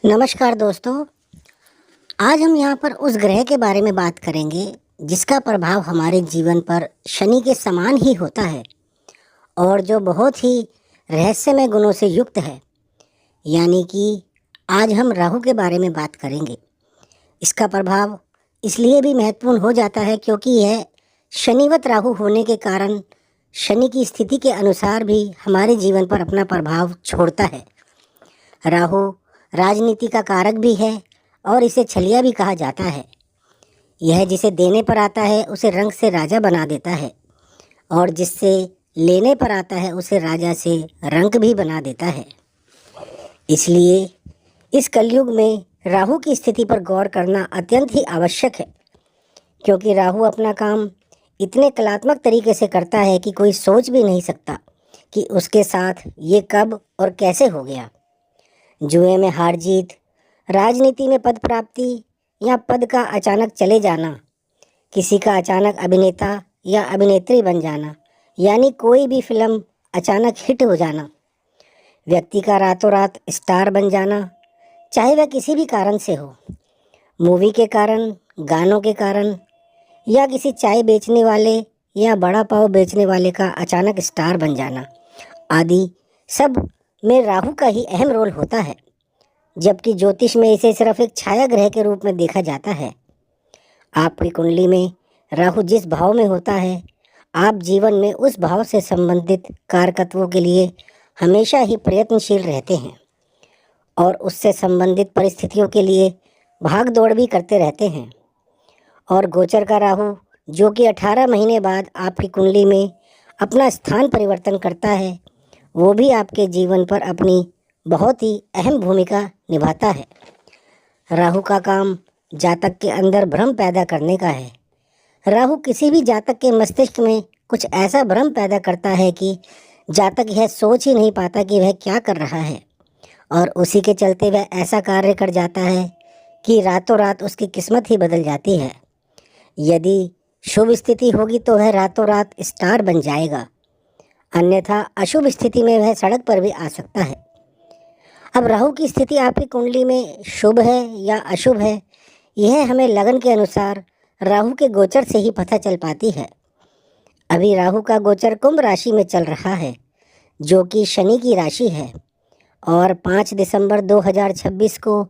नमस्कार दोस्तों। आज हम यहाँ पर उस ग्रह के बारे में बात करेंगे जिसका प्रभाव हमारे जीवन पर शनि के समान ही होता है और जो बहुत ही रहस्यमय गुणों से युक्त है। यानी कि आज हम राहु के बारे में बात करेंगे। इसका प्रभाव इसलिए भी महत्वपूर्ण हो जाता है क्योंकि यह शनिवत राहु होने के कारण शनि की स्थिति के अनुसार भी हमारे जीवन पर अपना प्रभाव छोड़ता है। राहु राजनीति का कारक भी है और इसे छलिया भी कहा जाता है। यह जिसे देने पर आता है उसे रंग से राजा बना देता है और जिससे लेने पर आता है उसे राजा से रंक भी बना देता है। इसलिए इस कलयुग में राहु की स्थिति पर गौर करना अत्यंत ही आवश्यक है, क्योंकि राहु अपना काम इतने कलात्मक तरीके से करता है कि कोई सोच भी नहीं सकता कि उसके साथ ये कब और कैसे हो गया। जुए में हार जीत, राजनीति में पद प्राप्ति या पद का अचानक चले जाना, किसी का अचानक अभिनेता या अभिनेत्री बन जाना, यानी कोई भी फिल्म अचानक हिट हो जाना, व्यक्ति का रातों रात स्टार बन जाना, चाहे वह किसी भी कारण से हो, मूवी के कारण, गानों के कारण, या किसी चाय बेचने वाले या बड़ा पाव बेचने वाले का अचानक स्टार बन जाना आदि सब में राहु का ही अहम रोल होता है। जबकि ज्योतिष में इसे सिर्फ एक छाया ग्रह के रूप में देखा जाता है। आपकी कुंडली में राहु जिस भाव में होता है, आप जीवन में उस भाव से संबंधित कारकत्वों के लिए हमेशा ही प्रयत्नशील रहते हैं और उससे संबंधित परिस्थितियों के लिए भाग दौड़ भी करते रहते हैं। और गोचर का राहु जो कि 18 महीने बाद आपकी कुंडली में अपना स्थान परिवर्तन करता है, वो भी आपके जीवन पर अपनी बहुत ही अहम भूमिका निभाता है। राहु का काम जातक के अंदर भ्रम पैदा करने का है। राहु किसी भी जातक के मस्तिष्क में कुछ ऐसा भ्रम पैदा करता है कि जातक यह सोच ही नहीं पाता कि वह क्या कर रहा है, और उसी के चलते वह ऐसा कार्य कर जाता है कि रातों रात उसकी किस्मत ही बदल जाती है। यदि शुभ स्थिति होगी तो वह रातों रात स्टार बन जाएगा, अन्यथा अशुभ स्थिति में वह सड़क पर भी आ सकता है। अब राहु की स्थिति आपकी कुंडली में शुभ है या अशुभ है, यह हमें लगन के अनुसार राहु के गोचर से ही पता चल पाती है। अभी राहु का गोचर कुंभ राशि में चल रहा है, जो कि शनि की राशि है, और 5 दिसंबर 2026 को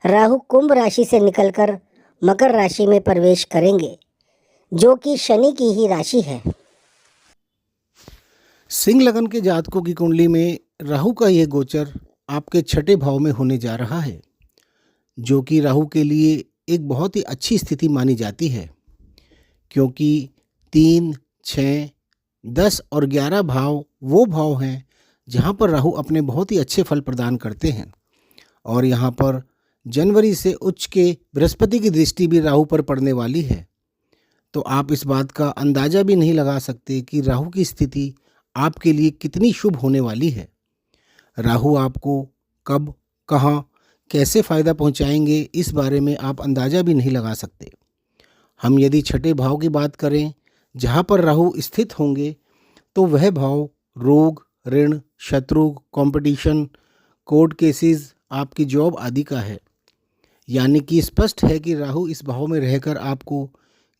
राहु कुंभ राशि से निकलकर मकर राशि में प्रवेश करेंगे, जो कि शनि की ही राशि है। सिंह लगन के जातकों की कुंडली में राहु का यह गोचर आपके छठे भाव में होने जा रहा है, जो कि राहु के लिए एक बहुत ही अच्छी स्थिति मानी जाती है, क्योंकि 3, 6, 10 और 11 भाव वो भाव हैं जहां पर राहु अपने बहुत ही अच्छे फल प्रदान करते हैं। और यहां पर जनवरी से उच्च के बृहस्पति की दृष्टि भी राहु पर पड़ने वाली है। तो आप इस बात का अंदाज़ा भी नहीं लगा सकते कि राहु की स्थिति आपके लिए कितनी शुभ होने वाली है। राहु आपको कब, कहाँ, कैसे फ़ायदा पहुँचाएंगे, इस बारे में आप अंदाज़ा भी नहीं लगा सकते। हम यदि छठे भाव की बात करें जहाँ पर राहु स्थित होंगे, तो वह भाव रोग, ऋण, शत्रु, कंपटीशन, कोर्ट केसेस, आपकी जॉब आदि का है। यानी कि स्पष्ट है कि राहु इस भाव में रहकर आपको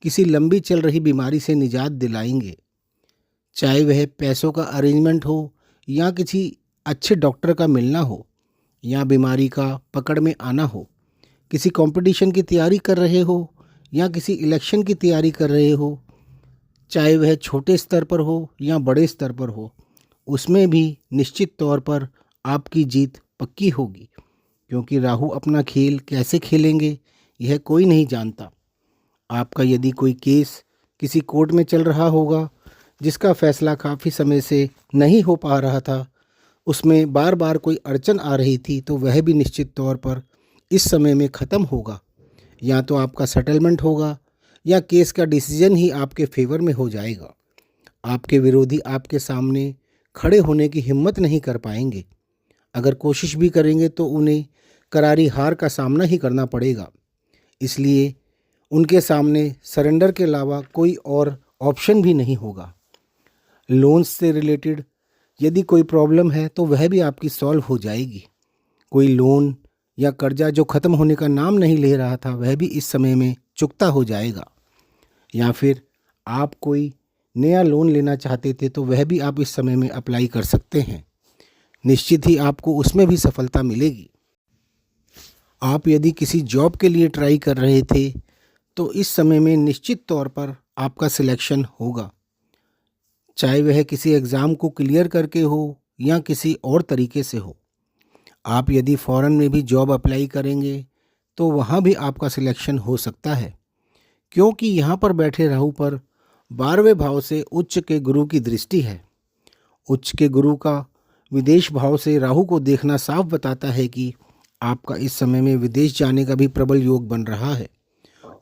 किसी लंबी चल रही बीमारी से निजात दिलाएंगे, चाहे वह पैसों का अरेंजमेंट हो या किसी अच्छे डॉक्टर का मिलना हो या बीमारी का पकड़ में आना हो, किसी कंपटीशन की तैयारी कर रहे हो या किसी इलेक्शन की तैयारी कर रहे हो, चाहे वह छोटे स्तर पर हो या बड़े स्तर पर हो, उसमें भी निश्चित तौर पर आपकी जीत पक्की होगी, क्योंकि राहु अपना खेल कैसे खेलेंगे यह कोई नहीं जानता। आपका यदि कोई केस किसी कोर्ट में चल रहा होगा जिसका फैसला काफ़ी समय से नहीं हो पा रहा था, उसमें बार बार कोई अड़चन आ रही थी, तो वह भी निश्चित तौर पर इस समय में ख़त्म होगा। या तो आपका सेटलमेंट होगा या केस का डिसीजन ही आपके फेवर में हो जाएगा। आपके विरोधी आपके सामने खड़े होने की हिम्मत नहीं कर पाएंगे। अगर कोशिश भी करेंगे तो उन्हें करारी हार का सामना ही करना पड़ेगा। इसलिए उनके सामने सरेंडर के अलावा कोई और ऑप्शन भी नहीं होगा। लोन्स से रिलेटेड यदि कोई प्रॉब्लम है तो वह भी आपकी सॉल्व हो जाएगी। कोई लोन या कर्जा जो ख़त्म होने का नाम नहीं ले रहा था वह भी इस समय में चुकता हो जाएगा। या फिर आप कोई नया लोन लेना चाहते थे तो वह भी आप इस समय में अप्लाई कर सकते हैं। निश्चित ही आपको उसमें भी सफलता मिलेगी। आप यदि किसी जॉब के लिए ट्राई कर रहे थे तो इस समय में निश्चित तौर पर आपका सिलेक्शन होगा, चाहे वह किसी एग्ज़ाम को क्लियर करके हो या किसी और तरीके से हो। आप यदि फॉरेन में भी जॉब अप्लाई करेंगे तो वहाँ भी आपका सिलेक्शन हो सकता है, क्योंकि यहाँ पर बैठे राहु पर 12वें भाव से उच्च के गुरु की दृष्टि है। उच्च के गुरु का विदेश भाव से राहु को देखना साफ बताता है कि आपका इस समय में विदेश जाने का भी प्रबल योग बन रहा है।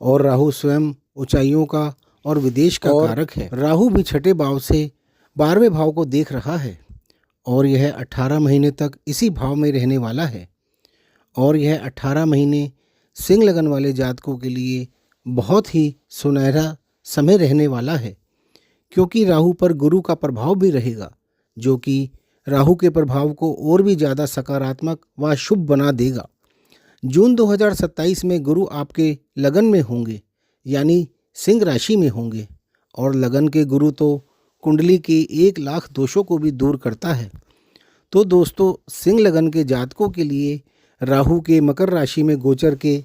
और राहु स्वयं ऊंचाइयों का और विदेश का कारक है। राहु भी छठे भाव से 12वें भाव को देख रहा है और यह 18 महीने तक इसी भाव में रहने वाला है। और यह 18 महीने सिंह लगन वाले जातकों के लिए बहुत ही सुनहरा समय रहने वाला है, क्योंकि राहु पर गुरु का प्रभाव भी रहेगा, जो कि राहु के प्रभाव को और भी ज़्यादा सकारात्मक व शुभ बना देगा। जून 2027 में गुरु आपके लगन में होंगे, यानी सिंह राशि में होंगे। और लगन के गुरु तो कुंडली के 1 लाख दोषों को भी दूर करता है। तो दोस्तों, सिंह लगन के जातकों के लिए राहु के मकर राशि में गोचर के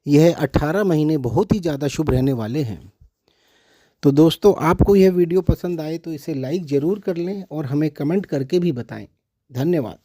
यह 18 महीने बहुत ही ज़्यादा शुभ रहने वाले हैं। तो दोस्तों, आपको यह वीडियो पसंद आए तो इसे लाइक ज़रूर कर लें और हमें कमेंट करके भी बताएं। धन्यवाद।